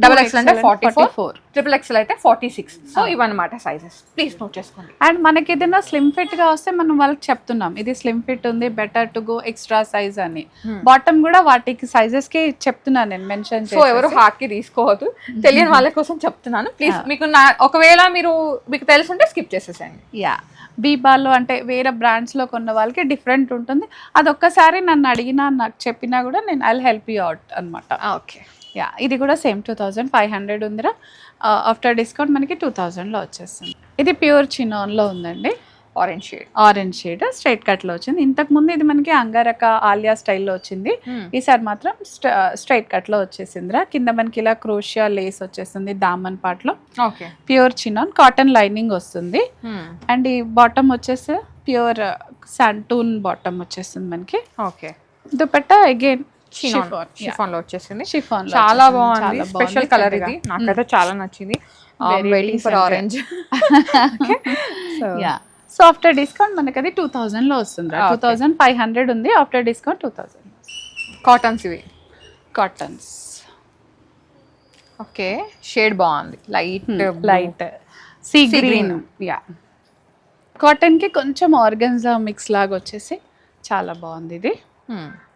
Speaker 1: డబుల్ ఎక్స్ఎల్ అంటే 44,
Speaker 2: 44.
Speaker 1: ట్రిపుల్ ఎక్స్ఎల్ అయితే 46. సో ఇవన్నమాట సైజెస్, ప్లీజ్ నోట్ చేసుకోండి.
Speaker 2: అండ్ మనకి ఏదైనా స్లిమ్ ఫిట్ గా వస్తే మనం వాళ్ళకి చెప్తున్నాం ఇది స్లిమ్ ఫిట్ ఉంది, better to go extra size అని. బాటమ్ కూడా వాటికి సైజెస్ కి చెప్తున్నాను నేను మెన్షన్
Speaker 1: సో ఎవరు హార్ట్ కి తీసుకోవద్దు, తెలియని వాళ్ళ కోసం చెప్తున్నాను ప్లీజ్. మీకు ఒకవేళ మీకు తెలుసుంటే స్కిప్ చేసేసేయండి.
Speaker 2: యా, బీబాలో అంటే వేరే బ్రాండ్స్ లో కొన్న వాళ్ళకి డిఫరెంట్ ఉంటుంది. అది ఒక్కసారి నన్ను అడిగినా నాకు చెప్పినా కూడా నేను ఐ హెల్ప్ యూ అవుట్ అనమాట.
Speaker 1: ఓకే,
Speaker 2: యా, ఇది కూడా సేమ్ 2500 ఉందిరా. ఆఫ్టర్ డిస్కౌంట్ మనకి 2000లో వచ్చేస్తుంది. ఇది ప్యూర్ చినాన్లో ఉందండి, ఆరెంజ్ షేడ్ స్ట్రైట్ కట్లో వచ్చింది. ఇంతకు ముందు ఇది మనకి అంగారక ఆలియా స్టైల్లో వచ్చింది, ఈసారి మాత్రం స్ట్రైట్ కట్లో వచ్చేసిందిరా. కింద మనకి ఇలా క్రోషియా లేస్ వచ్చేస్తుంది దామన్ పార్ట్ లో. ప్యూర్ చినాన్ కాటన్ లైనింగ్ వస్తుంది. అండ్ ఈ బాటమ్ వచ్చేసి ప్యూర్ శాంటూన్ బాటమ్ వచ్చేస్తుంది మనకి. దుపట్టా అగైన్
Speaker 1: షిఫాన్ లో వచ్చేసింది.
Speaker 2: షిఫాన్
Speaker 1: చాలా బాగుంది, స్పెషల్ కలర్ ఇది, నాకైతే చాలా నచ్చింది. Waiting for orange.
Speaker 2: Yeah, so after discount మనకి అది 2000లో వస్తుంది. 2500 ఉంది, ఆఫ్టర్ డిస్కౌంట్ 2000.
Speaker 1: కాటన్స్ ఇవి,
Speaker 2: కాటన్స్.
Speaker 1: ఓకే, షేడ్ బాగుంది,
Speaker 2: light sea green. Yeah, cotton కి కొంచెం ఆర్గన్జా మిక్స్ లాగా వచ్చేసి చాలా బాగుంది ఇది.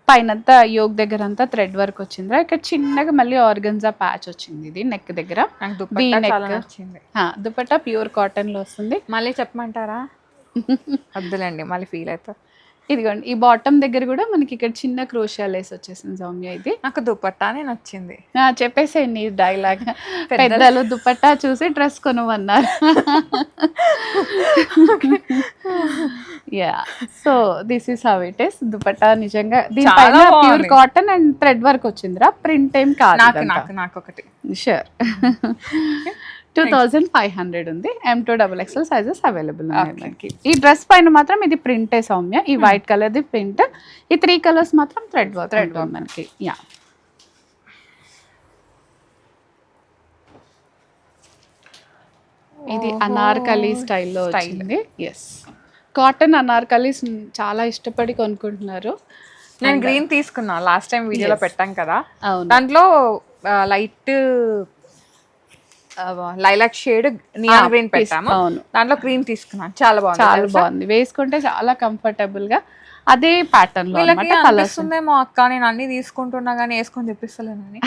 Speaker 2: పైనంతా యోగ్ దగ్గర అంతా థ్రెడ్ వర్క్ వచ్చిందిరా, ఇక్కడ చిన్నగా మళ్ళీ ఆర్గన్జా ప్యాచ్ వచ్చింది. ఇది నెక్ దగ్గర దుపట్టా ప్యూర్ కాటన్ లో వస్తుంది.
Speaker 1: మళ్ళీ చెప్పమంటారా? వద్దులేండి, మళ్ళీ ఫీల్ అవుతా.
Speaker 2: ఇదిగోండి, ఈ బాటమ్ దగ్గర కూడా మనకి ఇక్కడ చిన్న క్రోషియా లేస్ వచ్చేసింది సౌమ్య. ఇది
Speaker 1: నాకు దుపట్టానే నచ్చింది.
Speaker 2: చెప్పేసేయండి నీ డైలాగ్. పెద్దలు దుపట్టా చూసి డ్రెస్ కొనువన్నారు. Ya, so this is how it is. Dupatta నిజంగా దీనిపైన pure cotton and thread work వచ్చిందిరా, ప్రింట్ ఏం కాదు.
Speaker 1: నాకు ఒకటి
Speaker 2: షూర్. 2500 ఉంది. M2XXL సైజెస్ అవైలబుల్ ఉన్నాయి మనకి. ఈ డ్రెస్ పైన మాత్రం ఇది ప్రింటే సౌమ్య, ఈ వైట్ కలర్ ది ప్రింట్, ఈ 3 కలర్స్ మాత్రం థ్రెడ్ వర్క్ మనకి. యా, ఇది అనార్కలి స్టైల్లో వచ్చింది. ఎస్, కాటన్ అనార్కలీస్ చాలా ఇష్టపడి కొనుక్కుంటున్నారు.
Speaker 1: నేను గ్రీన్ తీసుకున్నా, లాస్ట్ టైం వీడియోలో పెట్టాం కదా. దాంట్లో light lilac shade neon green పెట్టాము, దాంట్లో క్రీమ్ తీసుకున్నాను. చాలా
Speaker 2: బాగుంది, వేసుకుంటే చాలా కంఫర్టబుల్ గా అదే ప్యాటర్న్ లో
Speaker 1: అనిపిస్తుందేమో అక్క. నేను అన్ని తీసుకుంటున్నా గానీ వేసుకొని తెప్పిస్తలేనని.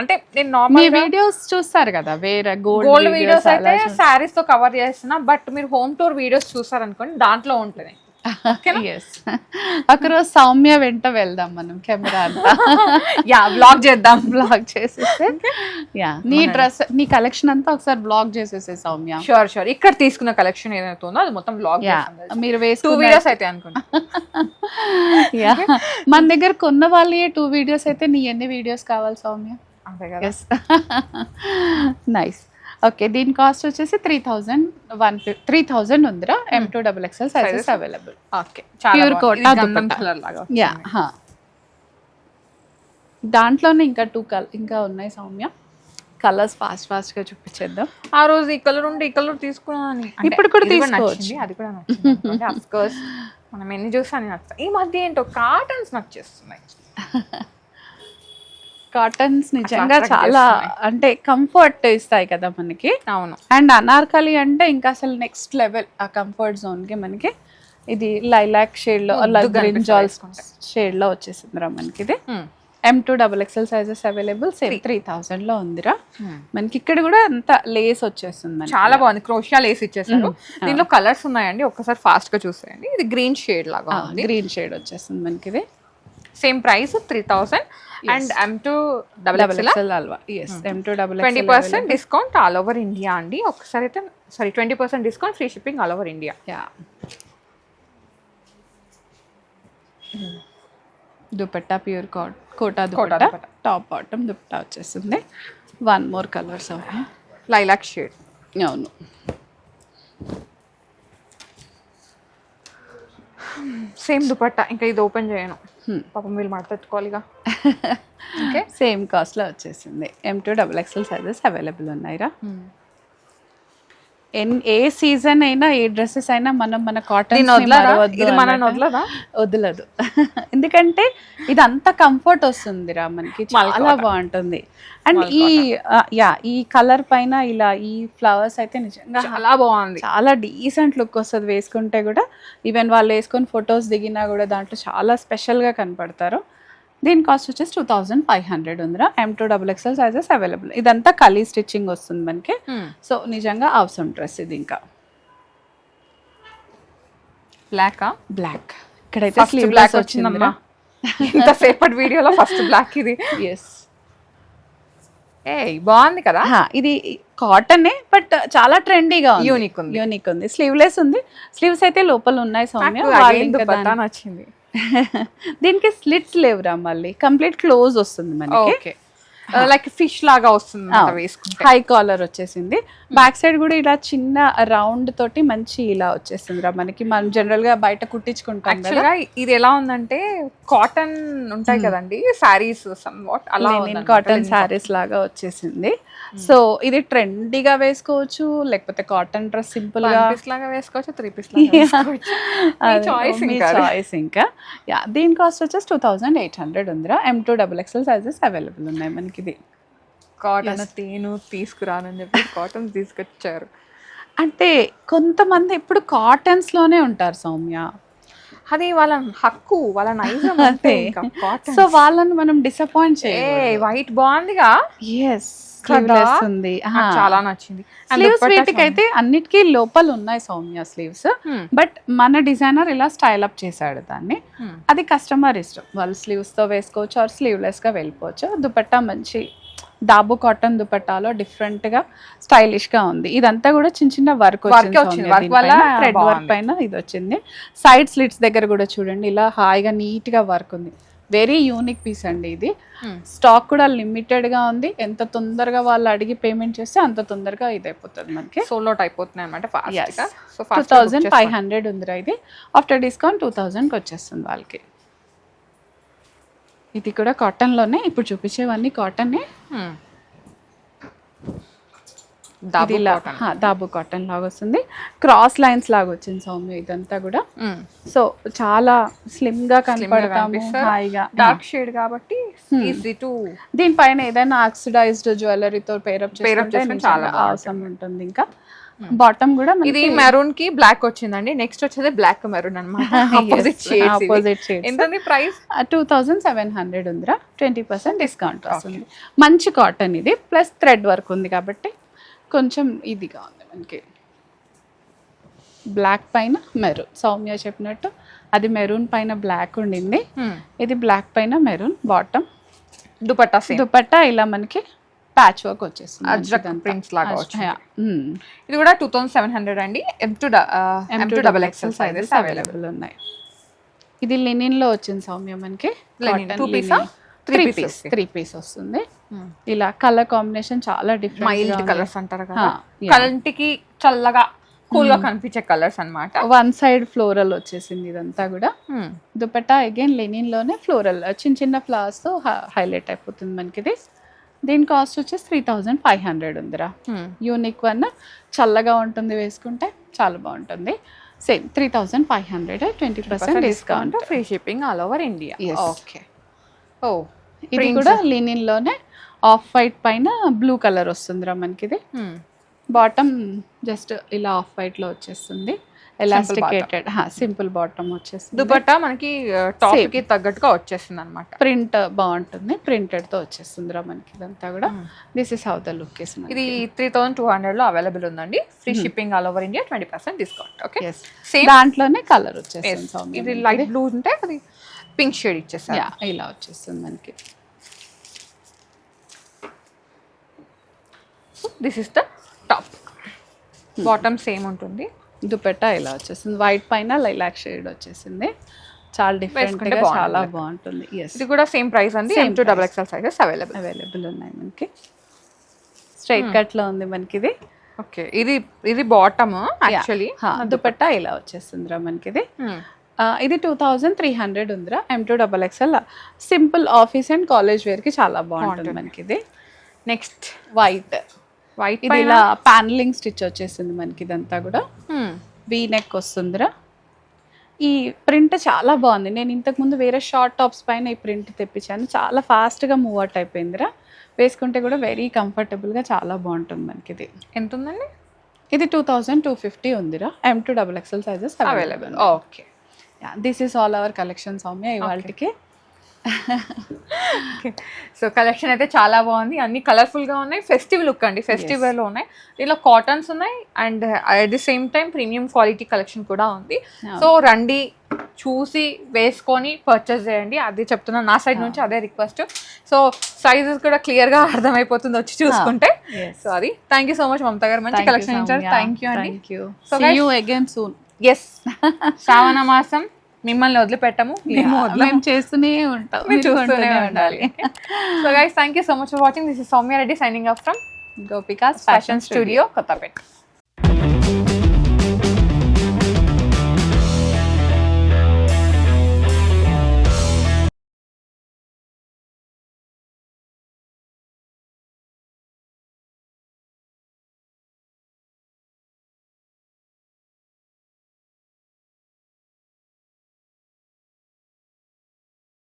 Speaker 1: అంటే నేను నార్మల్
Speaker 2: వీడియోస్ చూస్తారు కదా, వేరే
Speaker 1: గోల్డ్ వీడియోస్ అయితే శారీస్ తో కవర్ చేస్తున్నా, బట్ మీరు హోమ్ టూర్ వీడియోస్ చూసారనుకోండి దాంట్లో ఉంటుంది.
Speaker 2: ఒకరోజు సౌమ్య వెంట వెళ్దాం మనం, కెమెరా అంతా
Speaker 1: బ్లాగ్ చేద్దాం.
Speaker 2: బ్లాగ్ చేసేస్తే నీ డ్రెస్ నీ కలెక్షన్ అంతా ఒకసారి బ్లాగ్ చేసేసే సౌమ్య.
Speaker 1: షూర్. ఇక్కడ తీసుకున్న కలెక్షన్ ఏదైతే ఉందో అది మొత్తం బ్లాగ్
Speaker 2: మీరు వేసి
Speaker 1: 2 వీడియోస్ అయితే అనుకోండి.
Speaker 2: మన దగ్గర కొన్న వాళ్ళే 2 వీడియోస్ అయితే నీ ఎన్ని వీడియోస్ కావాలి సౌమ్య? నైస్. ఓకే, దీని కాస్ట్ వచ్చేసి 3000 ఉందిరా. M2XXL sizes available.
Speaker 1: Okay,
Speaker 2: pure Kota colour లాగా. యా, దాంట్లోనే ఇంకా 2 ఇంకా ఉన్నాయి సౌమ్య. కలర్స్ ఫాస్ట్ గా చూపించేద్దాం.
Speaker 1: ఆ రోజు ఈ కలర్ ఉంటే ఈ కలర్ తీసుకున్నాను,
Speaker 2: ఇప్పుడు కూడా తీసుకోవచ్చు.
Speaker 1: అది కూడా నచ్చింది. ఆఫ్ కోర్స్ మనం ఎన్ని చూసి అని నచ్చుతాయి. ఈ మధ్య ఏంటో కాటన్స్ నచ్చేస్తున్నాయి.
Speaker 2: కాటన్స్ నిజంగా చాలా అంటే కంఫర్ట్ ఇస్తాయి కదా మనకి.
Speaker 1: అవును.
Speaker 2: అండ్ అనార్కలి అంటే ఇంకా అసలు నెక్స్ట్ లెవెల్ ఆ కంఫర్ట్ జోన్ కి. మనకి ఇది లైలాక్ షేడ్ లో, బ్రింజాల్ షేడ్ లో వచ్చేసిందిరా మనకి. ఇది M2XXL సైజెస్ అవైలబుల్, సేమ్ 3000 లో ఉందిరా. మనకి ఇక్కడ కూడా అంత లేస్ వచ్చేస్తుంది,
Speaker 1: చాలా బాగుంది. క్రోషియా లేస్ ఇచ్చేసారు. దీనిలో కలర్స్ ఉన్నాయండి, ఒక్కసారి ఫాస్ట్ గా చూసేయండి. ఇది గ్రీన్ షేడ్ లాగా ఉంది,
Speaker 2: గ్రీన్ షేడ్ వచ్చేస్తుంది మనకి. ఇది
Speaker 1: సేమ్ ప్రైస్ 3000 అండ్ M2XXL
Speaker 2: అల్వా. yes, M2XXL
Speaker 1: 20% discount all over India అండి. ఒకసారి అయితే 20% discount, free shipping all over India.
Speaker 2: Dupatta pure Kota dupatta, top bottom dupatta వచ్చేస్తుంది. 1 more కలర్స్
Speaker 1: లైలాక్ షేడ్.
Speaker 2: అవును,
Speaker 1: సేమ్ దుపట్టా. ఇంకా ఇది ఓపెన్ చేయను, పాపం వీళ్ళు మడతెట్టుకోవాలిగా.
Speaker 2: ఓకే, సేమ్ కాస్ట్ లో వచ్చేసింది. M2XXL సైజెస్ అవైలబుల్ ఉన్నాయిరా. ఏ సీజన్ అయినా ఏ డ్రెస్సెస్ అయినా మనం మన కాటన్
Speaker 1: దీన్ని వదలరా? ఇది మనల్ని వదలదా?
Speaker 2: వదలదు ఎందుకంటే ఇది అంత కంఫర్ట్ వస్తుందిరా మనకి, చాలా బాగుంటుంది. అండ్ ఈ కలర్ పైన ఇలా ఈ ఫ్లవర్స్ అయితే నిజంగా
Speaker 1: చాలా బాగుంది,
Speaker 2: చాలా డీసెంట్ లుక్ వస్తుంది వేసుకుంటే కూడా. ఈవెన్ వాళ్ళు వేసుకొని ఫొటోస్ దిగినా కూడా దాంట్లో చాలా స్పెషల్గా కనపడతారు. దీని కాస్ట్ వచ్చేసి 2500 ఉందిరా. M2XXL sizes available. ఇదంతా కలీ స్టిచ్చింగ్ వస్తుంది మనకి. సో నిజంగా అవసరం డ్రెస్ ఇది. ఇంకా బ్లాక్ ఇక్కడైతే
Speaker 1: బ్లాక్ వచ్చిందమ్మా. ఇంతసేపటి వీడియోలో ఫస్ట్ బ్లాక్ ఇది.
Speaker 2: ఎస్,
Speaker 1: బాగుంది కదా.
Speaker 2: ఇది కాటనే బట్ చాలా ట్రెండీగా యూనిక్ ఉంది. స్లీవ్లెస్ ఉంది. స్లీవ్స్ అయితే లోపల ఉన్నాయి సౌమ్య.
Speaker 1: నచ్చింది.
Speaker 2: దీనికి స్లిట్స్ లేవురా, మళ్ళీ కంప్లీట్ క్లోజ్ వస్తుంది మనకి.
Speaker 1: లైక్ ఫిష్ లాగా వస్తుంది వేసుకుంటే.
Speaker 2: హై కాలర్ వచ్చేసింది. బ్యాక్ సైడ్ కూడా ఇలా చిన్న రౌండ్ తోటి మంచి ఇలా వచ్చేసింది రా మనకి. మనం జనరల్ గా బయట కుట్టించుకుంటాం కదా.
Speaker 1: ఇది ఎలా ఉందంటే కాటన్ ఉంటాయి కదండి శారీస్, అలా
Speaker 2: కాటన్ శారీస్ లాగా వచ్చేసింది. సో ఇది ట్రెండీగా వేసుకోవచ్చు, లేకపోతే కాటన్ డ్రెస్ సింపుల్ గా
Speaker 1: లాగా వేసుకోవచ్చు, 3 పీస్
Speaker 2: చాయిస్. ఇంకా దీని కాస్ట్ వచ్చేసి 2800 ఉందిరా. M2XXL సైజెస్ అవైలబుల్ ఉన్నాయి మనకి. ఇది
Speaker 1: కాటన్ తేను తీసుకురానని చెప్పి కాటన్ తీసుకొచ్చారు.
Speaker 2: అంటే కొంతమంది ఇప్పుడు కాటన్స్ లోనే ఉంటారు సౌమ్య,
Speaker 1: అది వాళ్ళ హక్కు, వాళ్ళ నైజం.
Speaker 2: అంతే. సో వాళ్ళని మనం డిసప్పాయింట్ చేయాలి.
Speaker 1: వైట్ బాగుందిగా.
Speaker 2: ఎస్, ఉంది,
Speaker 1: చాలా నచ్చింది.
Speaker 2: స్లీవ్స్ వీటికి అయితే అన్నిటికీ లోపల ఉన్నాయి సౌమ్య స్లీవ్స్. బట్ మన డిజైనర్ ఇలా స్టైల్ అప్ చేశాడు దాన్ని. అది కస్టమర్ ఇష్టం, వాళ్ళు స్లీవ్స్ తో వేసుకోవచ్చు ఆర్ స్లీవ్లెస్ గా వెళ్ళిపోవచ్చు. దుపట్టా మంచి డాబు కాటన్ దుపట్టాలో డిఫరెంట్ గా స్టైలిష్ గా ఉంది. ఇదంతా కూడా చిన్న చిన్న వర్క్ వచ్చింది, థ్రెడ్ వర్క్ పైన ఇది వచ్చింది. సైడ్ స్లిట్స్ దగ్గర కూడా చూడండి ఇలా హాయిగా నీట్ గా వర్క్ ఉంది. వెరీ యూనిక్ పీస్ అండి ఇది. స్టాక్ కూడా లిమిటెడ్ గా ఉంది. ఎంత తొందరగా వాళ్ళు అడిగి పేమెంట్ చేస్తే అంత తొందరగా ఇది అయిపోతుంది మనకి.
Speaker 1: సోల్డ్ అవుట్ అయిపోతుంది అనమాట.
Speaker 2: 2500 ఉందిరా ఇది. ఆఫ్టర్ డిస్కౌంట్ 2000కి వచ్చేస్తుంది వాళ్ళకి. ఇది కూడా కాటన్ లోనే, ఇప్పుడు చూపించేవన్నీ కాటనే. దాబు కాటన్ లాగా వస్తుంది, క్రాస్ లైన్స్ లాగా వచ్చింది సౌమ్య ఇదంతా కూడా. సో చాలా స్లిమ్ గా కనపడతాము, హాయిగా
Speaker 1: డార్క్ షేడ్ కాబట్టి.
Speaker 2: దీనిపైన ఏదైనా ఆక్సిడైజ్డ్ జ్యువెలరీతో పేరప్ చేసుకుంటే చాలా అవసరం ఉంటుంది. ఇంకా బాటమ్ కూడా
Speaker 1: ఇది మెరూన్ కి బ్లాక్ వచ్చిందండి. నెక్స్ట్ వచ్చేది బ్లాక్ మెరూన్ అన్నమాట. Opposite shades. ఎంతండి ప్రైస్?
Speaker 2: 2700 ఉందిరా. 20% డిస్కౌంట్ వస్తుంది. మంచి కాటన్ ఇది, ప్లస్ థ్రెడ్ వర్క్ ఉంది కాబట్టి కొంచెం ఇదిగా ఉంది మనకి. బ్లాక్ పైన మెరూన్, సౌమ్య చెప్పినట్టు అది మెరూన్ పైన బ్లాక్ ఉండింది, ఇది బ్లాక్ పైన మెరూన్. బాటమ్ దుపట్టా ఇలా మనకి ప్యాచ్ వర్క్ వచ్చేస్తుంది,
Speaker 1: ప్రింట్స్ లాగా వచ్చింది. ఇది కూడా 2700 అండి. M2XXL సైజెస్ అవైలబుల్ ఉన్నాయి.
Speaker 2: ఇది లినిన్ లో వచ్చింది సౌమ్య మనకి. 3 పీస్ వస్తుంది. ఇలా కలర్ కాంబినేషన్ చాలా డిఫరెంట్,
Speaker 1: మైల్డ్ కలర్స్ అంటారు కదా, కంటికి చల్లగా కూల్ గా కనిపించే కలర్స్ అన్నమాట.
Speaker 2: వన్ సైడ్ ఫ్లోరల్ వచ్చేసింది ఇదంతా కూడా. దుపట్టా అగైన్ లెనిన్ లోనే ఫ్లోరల్ చిన్న చిన్న ఫ్లవర్స్ తో హైలైట్ అయిపోతుంది మనకి ఇది. దీని కాస్ట్ వచ్చేసి 3500 ఉందిరా. యూనిక్ వన్, చల్లగా ఉంటుంది వేసుకుంటే చాలా బాగుంటుంది. Same 3500, 20% discount,
Speaker 1: free shipping all over India.
Speaker 2: Okay. ఇది కూడా లినిన్ లోనే ఆఫ్ వైట్ పైన బ్లూ కలర్ వస్తుందిరా మనకి ఇది. బాటమ్ జస్ట్ ఇలా ఆఫ్ వైట్ లో వచ్చేస్తుంది, ఎలాస్టికేటెడ్ సింపుల్ బాటమ్ వచ్చేస్తుంది.
Speaker 1: దుపట్టా మనకి టాప్ కి తగ్గట్టుగా వచ్చేస్తుంది అన్నమాట.
Speaker 2: ప్రింట్ బాగుంటుంది, ప్రింటెడ్ తో వచ్చేస్తుంది రా మనకి ఇదంతా కూడా. This is how the look is.
Speaker 1: ఇది 3200 లో అవైలబుల్ ఉందండి. Free shipping all over India, 20% discount. Okay,
Speaker 2: same దాంట్లోనే కలర్ వచ్చేస్తుంది.
Speaker 1: ఇది లైట్ బ్లూ ఉంటే అది పింక్ షేడ్ ఇచ్చేసారు,
Speaker 2: ఇలా వచ్చేస్తుంది మనకి.
Speaker 1: This is the top. Bottom same ఉంటుంది.
Speaker 2: దుపట్టా ఇలా వచ్చేసింది, వైట్ పైన లైలాక్ షేడ్ వచ్చేసింది. చాలా డిఫరెంట్ గా చాలా బాగుంటుంది.
Speaker 1: ఇది కూడా సేమ్ ప్రైస్ అండి. M2XXL సైజెస్ అవైలబుల్
Speaker 2: ఉన్నాయి మనకి. స్ట్రైట్ కట్ లో ఉంది మనకి ఇది.
Speaker 1: ఓకే, ఇది బాటమ్ యాక్చువల్లీ.
Speaker 2: దుపట్టా ఇలా వచ్చేస్తుంది రా మనకి ఇది. ఇది 2300 ఉందిరా. M2XXL simple office and college wear కి చాలా బాగుంటుంది మనకి ఇది.
Speaker 1: నెక్స్ట్
Speaker 2: వైట్
Speaker 1: వైట్
Speaker 2: ఇది ఇలా ప్యానలింగ్ స్టిచ్ వచ్చేసింది మనకి, ఇదంతా కూడా వీ నెక్ వస్తుందిరా. ఈ ప్రింట్ చాలా బాగుంది. నేను ఇంతకుముందు వేరే షార్ట్ టాప్స్ పైన ఈ ప్రింట్ తెప్పించాను, చాలా ఫాస్ట్గా మూవ్ అవుట్ అయిపోయిందిరా. వేసుకుంటే కూడా వెరీ కంఫర్టబుల్గా చాలా బాగుంటుంది మనకి. ఇది
Speaker 1: ఎంత ఉందండి?
Speaker 2: ఇది 2250 ఉందిరా. M2XXL sizes
Speaker 1: available. Okay,
Speaker 2: this is all our collection Soumya ఇవాళకి.
Speaker 1: సో కలెక్షన్ అయితే చాలా బాగుంది, అన్ని కలర్ఫుల్గా ఉన్నాయి, ఫెస్టివ్ లుక్ అండి, ఫెస్టివల్లో ఉన్నాయి. దీనిలో కాటన్స్ ఉన్నాయి and at the same time premium quality collection కూడా ఉంది. సో రండి, చూసి వేసుకొని పర్చేస్ చేయండి, అది చెప్తున్నా నా సైడ్ నుంచి, అదే రిక్వెస్ట్. సో సైజెస్ కూడా క్లియర్గా అర్థమైపోతుంది వచ్చి చూసుకుంటే. సో అది thank you so much Mamata గారు, మంచి కలెక్షన్ ఇచ్చారు. థ్యాంక్ యూ అండి.
Speaker 2: See you again soon.
Speaker 1: Yes, శ్రావణ మాసం మిమ్మల్ని వదిలిపెట్టము,
Speaker 2: మేము చేస్తూనే ఉంటాం,
Speaker 1: మీరు చూస్తూనే ఉండాలి. So guys, thank you so much for watching. This is Soumya Reddy signing off from
Speaker 2: Gopika's
Speaker 1: fashion studio, Kothapeta.